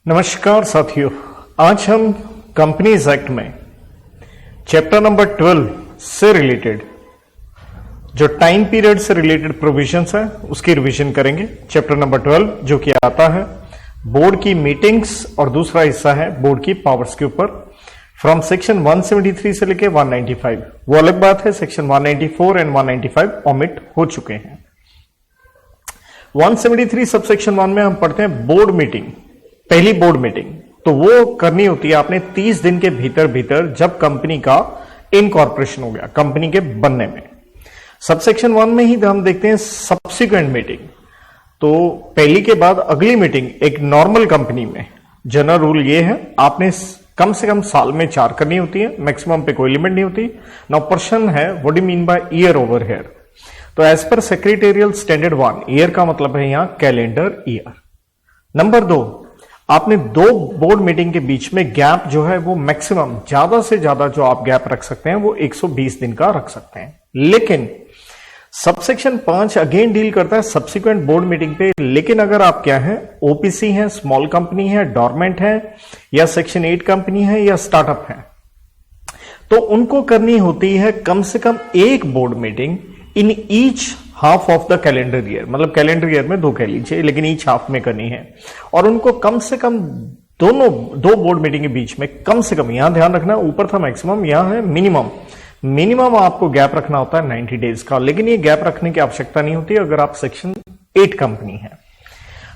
नमस्कार साथियों, आज हम कंपनीज एक्ट में चैप्टर नंबर 12 से रिलेटेड जो टाइम पीरियड से रिलेटेड प्रोविजंस है उसकी रिवीजन करेंगे। चैप्टर नंबर 12 जो कि आता है बोर्ड की मीटिंग्स और दूसरा हिस्सा है बोर्ड की पावर्स के ऊपर फ्रॉम सेक्शन 173 से लेके 195। वो अलग बात है, सेक्शन 194 एंड 195 ओमिट हो चुके हैं। 173 सबसेक्शन 1 में हम पढ़ते हैं बोर्ड मीटिंग, पहली बोर्ड मीटिंग तो वो करनी होती है आपने 30 दिन के भीतर जब कंपनी का इनकॉर्पोरेशन हो गया, कंपनी के बनने में। सबसेक्शन 1 में ही हम देखते हैं सब्सिक्वेंट मीटिंग, तो पहली के बाद अगली मीटिंग एक नॉर्मल कंपनी में जनरल रूल ये है आपने कम से कम साल में 4 करनी होती है, मैक्सिमम पे कोई लिमिट नहीं होती। नाउ क्वेश्चन है what do you mean by year over here. तो as per secretarial standard 1 year का मतलब है यहां कैलेंडर ईयर। नंबर 2, आपने 2 बोर्ड मीटिंग के बीच में गैप जो है वो मैक्सिमम ज्यादा से ज्यादा जो आप गैप रख सकते हैं वो 120 दिन का रख सकते हैं। लेकिन सबसेक्शन 5 अगेन डील करता है सब्सिक्वेंट बोर्ड मीटिंग पे। लेकिन अगर आप क्या है, ओपीसी है, स्मॉल कंपनी है, डॉर्मेंट है या सेक्शन 8 कंपनी है या स्टार्टअप है, तो उनको करनी होती है कम से कम एक board meeting in each half of the calendar year. मतलब कैलेंडर ईयर में 2 कह लीजिए, लेकिन ईच हाफ में करनी है। और उनको कम से कम दो बोर्ड मीटिंग के बीच में कम से कम, यहां ध्यान रखना ऊपर था मैक्सिमम, यहां है मिनिमम आपको गैप रखना होता है 90 डेज का। लेकिन ये गैप रखने की आवश्यकता नहीं होती अगर आप सेक्शन 8 कंपनी है।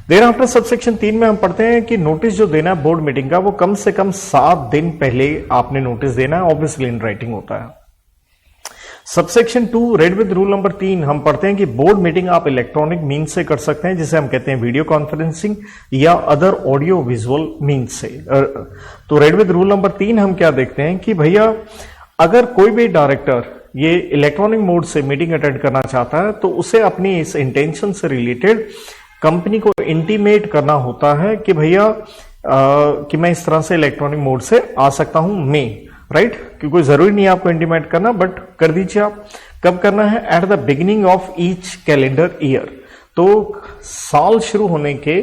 देर आफ्टर सबसेक्शन 3 में हम पढ़ते हैं कि नोटिस जो देना है बोर्ड मीटिंग का वो कम से कम 7 दिन पहले आपने नोटिस देना है, ऑब्वियसली इन राइटिंग होता है। Subsection 2 read with rule number 3 हम पढ़ते हैं कि बोर्ड मीटिंग आप इलेक्ट्रॉनिक मीन्स से कर सकते हैं, जिसे हम कहते हैं वीडियो कॉन्फ्रेंसिंग या अदर ऑडियो विजुअल मीन्स से। तो रेड विद रूल नंबर 3 हम क्या देखते हैं कि भैया अगर कोई भी डायरेक्टर ये इलेक्ट्रॉनिक मोड से मीटिंग अटेंड करना चाहता है तो उसे अपनी इस इंटेंशन से रिलेटेड कंपनी को इंटीमेट करना होता है कि भैया कि मैं इस तरह से इलेक्ट्रॉनिक मोड से आ सकता हूं राइट। क्योंकि कोई जरूरी नहीं है आपको इंटीमेट करना, बट कर दीजिए आप। कब करना है? At the beginning of each calendar year. तो साल शुरू होने के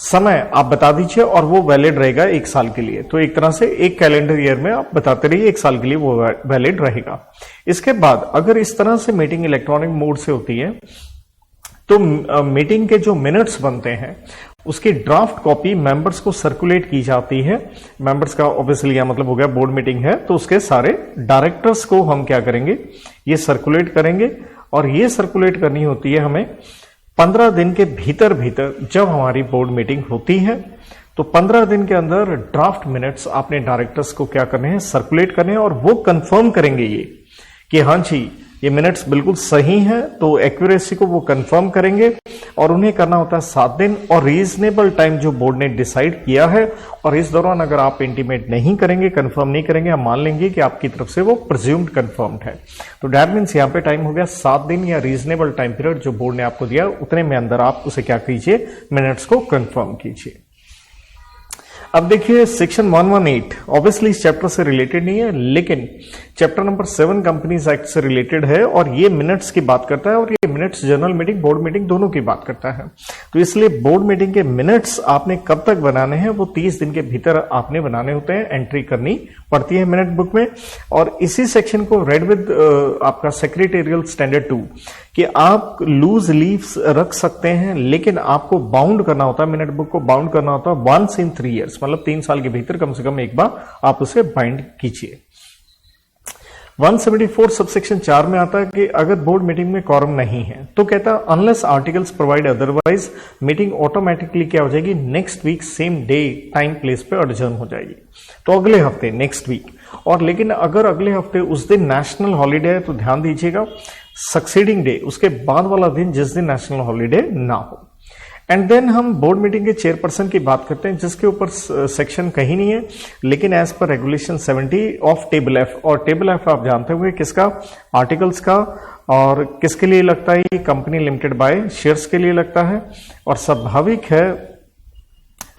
समय आप बता दीजिए और वो वैलिड रहेगा 1 साल के लिए। तो एक तरह से एक कैलेंडर ईयर में आप बताते रहिए, 1 साल के लिए वो वैलिड रहेगा। इसके बाद अगर इस तरह से मीटिंग इलेक्ट्रॉनिक मोड से होती है तो मीटिंग के जो मिनट्स बनते हैं उसकी ड्राफ्ट कॉपी मेंबर्स को सर्कुलेट की जाती है। मेंबर्स का ऑब्वियसली यह मतलब हो गया बोर्ड मीटिंग है तो उसके सारे डायरेक्टर्स को हम क्या करेंगे, ये सर्कुलेट करेंगे। और ये सर्कुलेट करनी होती है हमें 15 दिन के भीतर जब हमारी बोर्ड मीटिंग होती है। तो 15 दिन के अंदर ड्राफ्ट मिनट्स आपने डायरेक्टर्स को क्या करने हैं, सर्कुलेट करने हैं। और वो कंफर्म करेंगे ये कि हाँ जी ये मिनट्स बिल्कुल सही हैं, तो एक्यूरेसी को वो कंफर्म करेंगे। और उन्हें करना होता है 7 दिन और रीजनेबल टाइम जो बोर्ड ने डिसाइड किया है। और इस दौरान अगर आप इंटीमेट नहीं करेंगे, कंफर्म नहीं करेंगे, हम मान लेंगे कि आपकी तरफ से वो प्रिज्यूम्ड कंफर्म्ड है। तो दैट मींस यहां पे टाइम हो गया 7 दिन या रीजनेबल टाइम पीरियड जो बोर्ड ने आपको दिया, उतने में अंदर आप उसे क्या कीजिए, मिनट्स को कंफर्म कीजिए। अब देखिए सेक्शन 118 ऑब्वियसली इस चैप्टर से रिलेटेड नहीं है, लेकिन चैप्टर नंबर 7 कंपनीज एक्ट से रिलेटेड है और ये मिनट्स की बात करता है। और ये minutes general meeting, board meeting दोनों की बात करता है। तो इसलिए बोर्ड मीटिंग के मिनट्स आपने कब तक बनाने हैं, वो 30 दिन के भीतर आपने बनाने होते हैं, एंट्री करनी पड़ती है मिनट बुक में। और इसी सेक्शन को रेड विद आपका सेक्रेटेरियल स्टैंडर्ड 2 कि आप लूज लीव्स रख सकते हैं, लेकिन आपको बाउंड करना होता है, मिनट बुक को बाउंड करना होता है वंस इन 3 years, मतलब 3 साल के भीतर कम से कम एक बार आप उसे बाइंड कीजिए। 174 सबसेक्शन 4 में आता है कि अगर बोर्ड मीटिंग में कॉरम नहीं है तो कहता है unless articles provide otherwise meeting automatically क्या हो जाएगी, next week same day time place पे एडजर्न हो जाएगी। तो अगले हफ्ते नेक्स्ट वीक। और लेकिन अगर अगले हफ्ते उस दिन नेशनल हॉलीडे है तो ध्यान दीजिएगा सक्सीडिंग डे, उसके बाद वाला दिन जिस दिन नेशनल हॉलीडे ना हो। एंड देन हम बोर्ड मीटिंग के चेयरपर्सन की बात करते हैं, जिसके ऊपर सेक्शन कहीं नहीं है, लेकिन एज पर रेगुलेशन 70 ऑफ टेबल एफ। और टेबल एफ आप जानते हुए किसका, आर्टिकल्स का। और किसके लिए लगता है, ये कंपनी लिमिटेड बाय शेयर्स के लिए लगता है। और स्वाभाविक है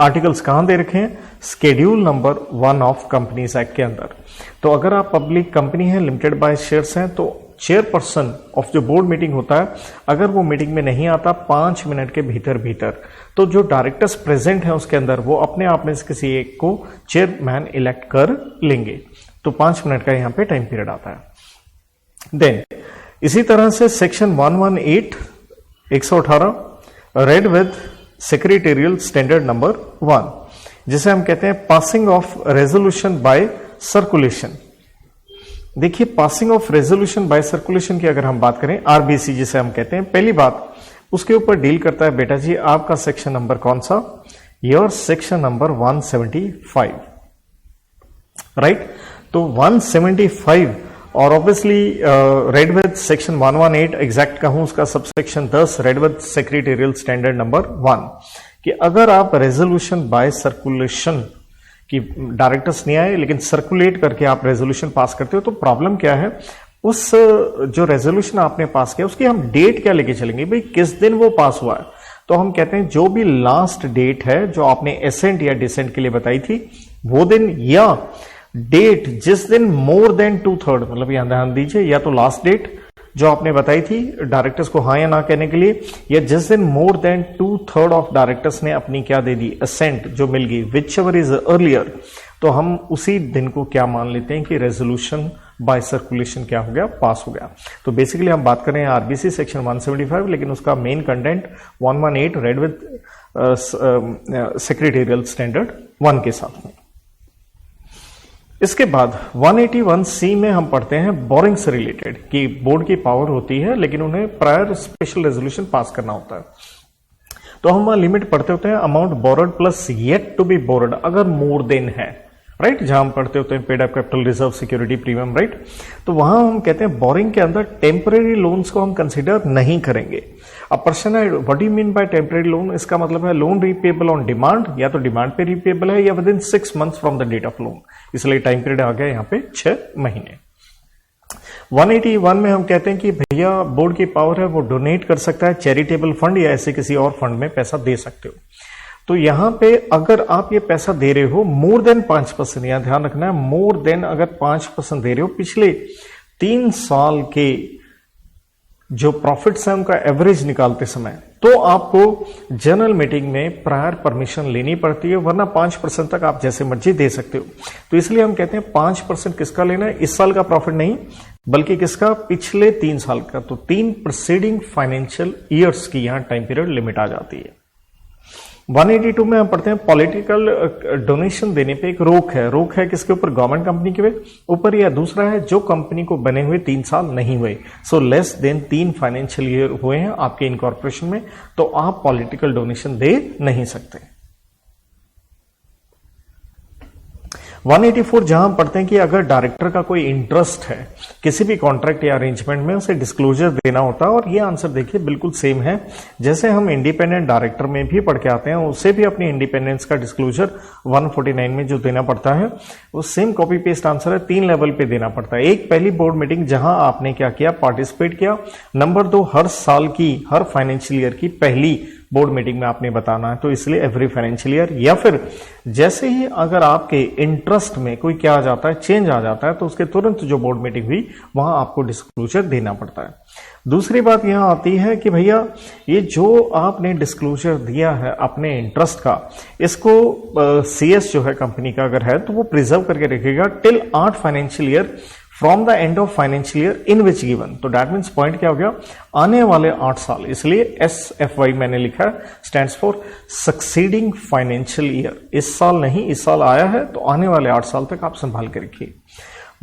आर्टिकल्स कहां दे रखे हैं, schedule number 1 of companies act के अंदर। तो अगर आप पब्लिक कंपनी है, लिमिटेड बाय शेयर्स हैं, तो चेयरपर्सन ऑफ जो बोर्ड मीटिंग होता है, अगर वो मीटिंग में नहीं आता 5 मिनट के भीतर भीतर, तो जो डायरेक्टर्स प्रेजेंट हैं उसके अंदर वो अपने आप में से किसी एक को चेयरमैन इलेक्ट कर लेंगे। तो 5 मिनट का यहां पे टाइम पीरियड आता है। देन इसी तरह से section 118 read with secretarial standard number 1, जिसे हम कहते हैं passing of resolution by circulation. देखिए, passing of resolution by circulation की अगर हम बात करें, आरबीसी जिसे हम कहते हैं, पहली बात उसके ऊपर डील करता है बेटा जी आपका सेक्शन नंबर कौन सा, योर सेक्शन नंबर 175, राइट। तो 175 और obviously read with section 118 exact कहूं उसका subsection 10 red with secretarial standard number 1, कि अगर आप रेजोल्यूशन बाय सर्कुलेशन कि डायरेक्टर्स नहीं आए लेकिन सर्कुलेट करके आप रेजोल्यूशन पास करते हो, तो प्रॉब्लम क्या है, उस जो रेजोल्यूशन आपने पास किया उसकी हम डेट क्या लेके चलेंगे, भाई किस दिन वो पास हुआ है। तो हम कहते हैं जो भी लास्ट डेट है जो आपने एसेंट या डिसेंट के लिए बताई थी वो दिन, या डेट जिस दिन मोर देन 2/3, मतलब यहां ध्यान दीजिए, या तो लास्ट डेट जो आपने बताई थी डायरेक्टर्स को हाँ या ना कहने के लिए, या जिस दिन मोर देन 2/3 ऑफ डायरेक्टर्स ने अपनी क्या दे दी, असेंट जो मिल गई, विच एवर इज अर्लियर, तो हम उसी दिन को क्या मान लेते हैं कि रेजोल्यूशन बाय सर्कुलेशन क्या हो गया, पास हो गया। तो बेसिकली हम बात कर रहे हैं आरबीसी सेक्शन 175, लेकिन उसका main content 118 read with secretarial standard 1 के साथ में। इसके बाद 181C में हम पढ़ते हैं बोरिंग से रिलेटेड, कि बोर्ड की पावर होती है लेकिन उन्हें प्रायर स्पेशल रेजोल्यूशन पास करना होता है। तो हम लिमिट पढ़ते होते हैं amount borrowed plus yet to be borrowed, अगर मोर देन है, राइट, जहां हम पढ़ते होते हैं paid up capital reserve security premium, right. तो वहां हम कहते हैं बोरिंग के अंदर टेम्परेरी लोन्स को हम कंसिडर नहीं करेंगे। अब प्रश्न है what do you mean bye temporary loan, इसका मतलब है लोन रीपेबल ऑन डिमांड, या तो डिमांड पे रीपेबल है या within 6 months from the date of loan, इसलिए टाइम पीरियड आ गया यहाँ पे 6 महीने। 181 में हम कहते हैं कि भैया बोर्ड की पावर है वो डोनेट कर सकता है चैरिटेबल फंड या ऐसे किसी और फंड में पैसा दे सकते हो। तो यहां पे अगर आप ये पैसा दे रहे हो मोर देन 5%, यहां ध्यान रखना है, मोर देन अगर 5% दे रहे हो पिछले 3 साल के जो प्रॉफिट्स है उनका एवरेज निकालते समय, तो आपको जनरल मीटिंग में प्रायर परमिशन लेनी पड़ती है, वरना 5% तक आप जैसे मर्जी दे सकते हो। तो इसलिए हम कहते हैं 5% किसका लेना है, इस साल का प्रॉफिट नहीं बल्कि किसका, पिछले 3 साल का। तो 3 प्रीसीडिंग फाइनेंशियल ईयर्स की यहां टाइम पीरियड लिमिट आ जाती है। 182 में हम पढ़ते हैं पॉलिटिकल डोनेशन देने पे एक रोक है किसके ऊपर, गवर्नमेंट कंपनी के ऊपर, या दूसरा है जो कंपनी को बने हुए 3 साल नहीं हुए, so less than 3 financial year हुए हैं आपके इनकॉर्पोरेशन में, तो आप पॉलिटिकल डोनेशन दे नहीं सकते। 184 जहां हम पढ़ते हैं कि अगर डायरेक्टर का कोई इंटरेस्ट है किसी भी कॉन्ट्रैक्ट या अरेंजमेंट में, उसे डिस्क्लोजर देना होता है। और ये आंसर देखिए बिल्कुल सेम है जैसे हम इंडिपेंडेंट डायरेक्टर में भी पढ़ के आते हैं, उसे भी अपनी इंडिपेंडेंस का डिस्क्लोजर 149 में जो देना पड़ता है वो सेम कॉपी पेस्ट आंसर है, 3 लेवल पे देना पड़ता है। एक, पहली बोर्ड मीटिंग जहां आपने क्या किया, पार्टिसिपेट किया। नंबर 2, हर साल की, हर फाइनेंशियल ईयर की पहली बोर्ड मीटिंग में आपने बताना है, तो इसलिए एवरी फाइनेंशियल ईयर। या फिर जैसे ही अगर आपके इंटरेस्ट में कोई क्या आ जाता है, चेंज आ जाता है, तो उसके तुरंत जो बोर्ड मीटिंग हुई वहां आपको डिस्क्लोजर देना पड़ता है। दूसरी बात यहां आती है कि भैया ये जो आपने डिस्क्लोजर दिया है अपने इंटरेस्ट का, इसको सीएस जो है कंपनी का अगर है तो वो प्रिजर्व करके रखेगा till 8 financial year from the end of financial year in which given. तो दैट मीन्स पॉइंट क्या हो गया, आने वाले 8 साल, इसलिए SFY मैंने लिखा है, stands for succeeding financial year. इस साल नहीं, इस साल आया है तो आने वाले 8 साल तक आप संभाल के रखिए।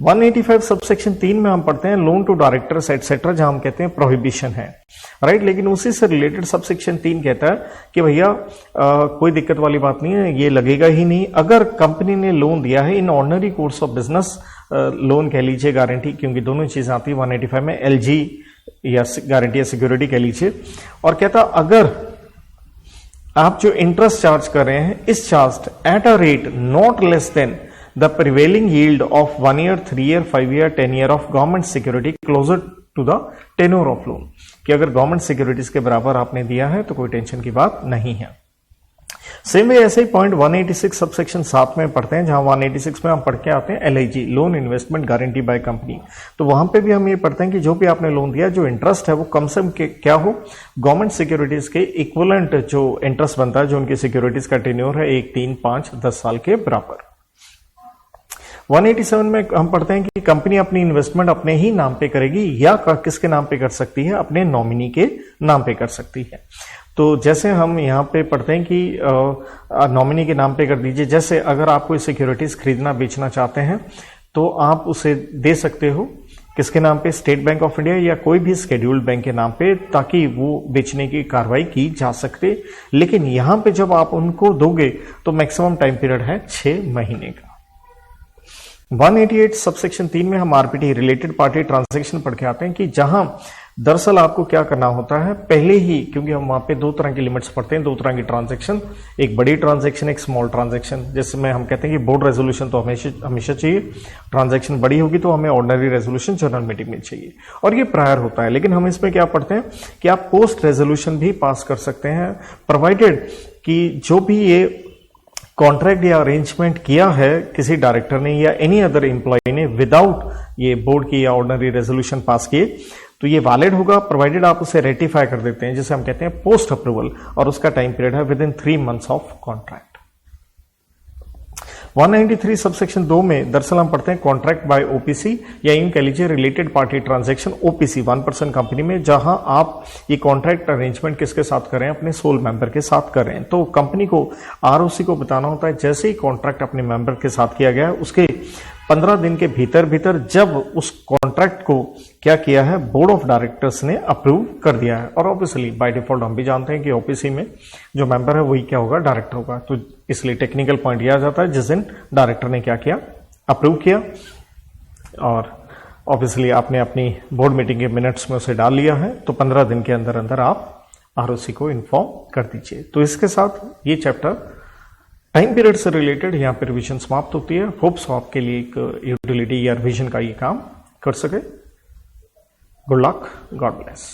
185 सबसेक्शन 3 में हम पढ़ते हैं लोन टू डायरेक्टर्स एटसेट्रा, जहां हम कहते हैं प्रोहिबिशन है, राइट। लेकिन उसी से रिलेटेड सबसेक्शन 3 कहता है कि भैया कोई दिक्कत वाली बात नहीं है, ये लगेगा ही नहीं अगर कंपनी ने लोन दिया है in ordinary course of business, loan कह लीजिए, गारंटी, क्योंकि दोनों चीजें आती है 185 में, LG या गारंटी या सिक्योरिटी कह लीजिए। और कहता अगर आप जो इंटरेस्ट चार्ज कर रहे हैं इस charge at a rate not less than the prevailing yield of 1 year, 3 year, 5 year, 10 year of government security closer to the tenure of loan, कि अगर गवर्नमेंट सिक्योरिटीज के बराबर आपने दिया है तो कोई टेंशन की बात नहीं है। सेम वे ऐसे ही पॉइंट 186 सबसेक्शन 7 में पढ़ते हैं, जहां 186 में हम पढ़ के आते हैं LIG, loan investment guarantee by company. तो वहां पे भी हम ये पढ़ते हैं कि जो भी आपने लोन दिया, जो इंटरेस्ट है वो कम से कम क्या हो, गवर्नमेंट सिक्योरिटीज के इक्विवेलेंट जो इंटरेस्ट बनता है, जो उनकी सिक्योरिटीज का टेन्योर है 1, 3, 5, 10 साल के बराबर। 187 में हम पढ़ते हैं कि कंपनी अपनी इन्वेस्टमेंट अपने ही नाम पे करेगी या किसके नाम पे कर सकती है, अपने नॉमिनी के नाम पे कर सकती है। तो जैसे हम यहां पे पढ़ते हैं कि नॉमिनी के नाम पे कर दीजिए। जैसे अगर आप कोई सिक्योरिटीज खरीदना बेचना चाहते हैं तो आप उसे दे सकते हो किसके नाम पे, स्टेट बैंक ऑफ इंडिया या कोई भी शेड्यूल्ड बैंक के नाम पे, ताकि वो बेचने की कार्रवाई की जा सकते। लेकिन यहां पे जब आप उनको दोगे तो मैक्सिमम टाइम पीरियड है 6 महीने का। 188 सबसेक्शन 3 में हम आरपीटी, रिलेटेड पार्टी ट्रांजैक्शन पढ़ के आते हैं कि जहां दरअसल आपको क्या करना होता है पहले ही, क्योंकि हम वहां पे 2 तरह की लिमिट्स पढ़ते हैं, 2 तरह की ट्रांजैक्शन, एक बड़ी ट्रांजैक्शन, एक स्मॉल ट्रांजैक्शन, जिसमें हम कहते हैं कि बोर्ड रेजोल्यूशन तो हमेशा चाहिए, ट्रांजैक्शन बड़ी होगी तो हमें ऑर्डिनरी रेजोल्यूशन जनरल मीटिंग में चाहिए, और ये प्रायर होता है। लेकिन हम इसमें क्या पढ़ते हैं कि आप पोस्ट रेजोल्यूशन भी पास कर सकते हैं, प्रोवाइडेड कि जो भी ये कॉन्ट्रैक्ट या अरेंजमेंट किया है किसी डायरेक्टर ने या एनी अदर एम्प्लॉय ने विदाउट ये बोर्ड की या ऑर्डिनरी रेजोल्यूशन पास किए, तो ये वैलिड होगा, प्रोवाइडेड आप उसे रेटिफाई कर देते हैं, जिसे हम कहते हैं पोस्ट अप्रूवल, और उसका टाइम पीरियड है with in 3 months of contract. 193 subsection 2 में दरअसल हम पढ़ते हैं कॉन्ट्रैक्ट बाय ओपीसी, या यूं कह लीजिए related party transaction OPC 1% company में, जहां आप ये कॉन्ट्रैक्ट अरेंजमेंट किसके साथ कर रहे हैं, अपने सोल मेंबर के साथ कर रहे हैं। तो कंपनी को आरओसी को बताना होता है जैसे ही कॉन्ट्रैक्ट अपने मेंबर के साथ किया गया है उसके 15 दिन के भीतर जब उस कॉन्ट्रैक्ट को क्या किया है, बोर्ड ऑफ डायरेक्टर्स ने अप्रूव कर दिया है। और ऑब्वियसली बाय डिफॉल्ट हम भी जानते हैं कि ओपीसी में जो मेंबर है वही क्या होगा, डायरेक्टर होगा। तो इसलिए टेक्निकल पॉइंट यह आ जाता है जिस दिन डायरेक्टर ने क्या किया, अप्रूव किया, और ऑब्वियसली आपने अपनी बोर्ड मीटिंग के मिनट्स में उसे डाल लिया है, तो 15 दिन के अंदर अंदर आप आरओसी को इन्फॉर्म कर दीजिए। तो इसके साथ ये चैप्टर टाइम पीरियड से रिलेटेड यहाँ पे रिविजन समाप्त होती है। होप्स आपके लिए एक यूटिलिटी या रिविजन का ये काम कर सके। Good luck, God bless.